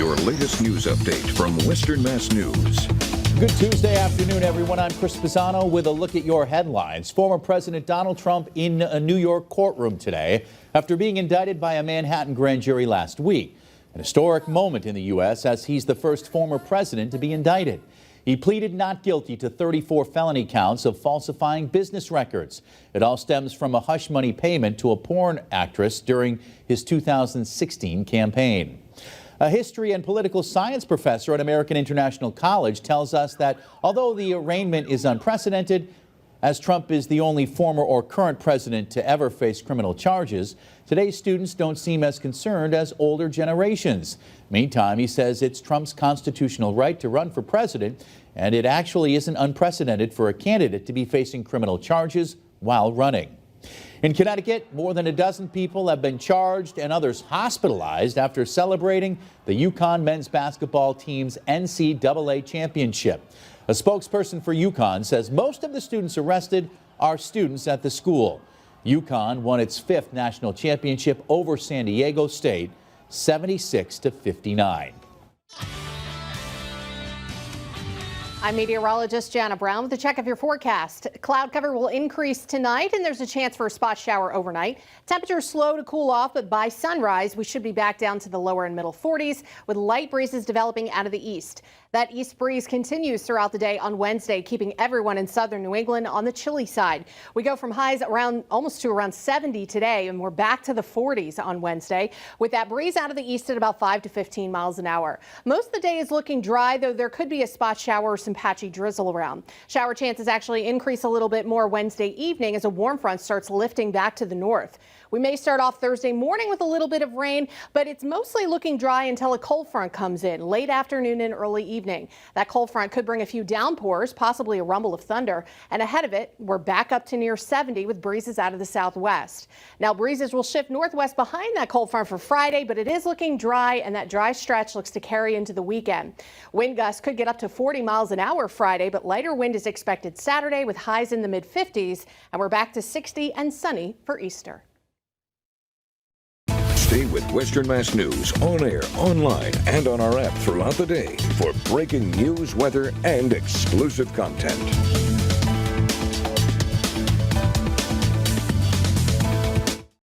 your latest news update from Western Mass News. Good Tuesday afternoon, everyone. I'm Chris Pisano with a look at your headlines. Former President Donald Trump in a New York courtroom today after being indicted by a Manhattan grand jury last week. An historic moment in the U.S. as he's the first former president to be indicted. He pleaded not guilty to 34 felony counts of falsifying business records. It all stems from a hush money payment to a porn actress during his 2016 campaign. A history and political science professor at American International College tells us that although the arraignment is unprecedented, as Trump is the only former or current president to ever face criminal charges, today's students don't seem as concerned as older generations. Meantime, he says it's Trump's constitutional right to run for president, and it actually isn't unprecedented for a candidate to be facing criminal charges while running. In Connecticut, more than a dozen people have been charged and others hospitalized after celebrating the UConn men's basketball team's NCAA championship. A spokesperson for UConn says most of the students arrested are students at the school. UConn won its 5th national championship over San Diego State, 76-59. I'm meteorologist Jana Brown with a check of your forecast. Cloud cover will increase tonight, and there's a chance for a spot shower overnight. Temperatures slow to cool off, but by sunrise, we should be back down to the lower and middle 40s with light breezes developing out of the east. That east breeze continues throughout the day on Wednesday, keeping everyone in southern New England on the chilly side. We go from highs almost to around 70 today, and we're back to the 40s on Wednesday, with that breeze out of the east at about 5 to 15 miles an hour. Most of the day is looking dry, though there could be a spot shower or some patchy drizzle around. Shower chances actually increase a little bit more Wednesday evening as a warm front starts lifting back to the north. We may start off Thursday morning with a little bit of rain, but it's mostly looking dry until a cold front comes in late afternoon and early evening. That cold front could bring a few downpours, possibly a rumble of thunder, and ahead of it, we're back up to near 70 with breezes out of the southwest. Now, breezes will shift northwest behind that cold front for Friday, but it is looking dry, and that dry stretch looks to carry into the weekend. Wind gusts could get up to 40 miles an hour Friday, but lighter wind is expected Saturday with highs in the mid-50s, and we're back to 60 and sunny for Easter. Stay with Western Mass News on air, online, and on our app throughout the day for breaking news, weather, and exclusive content.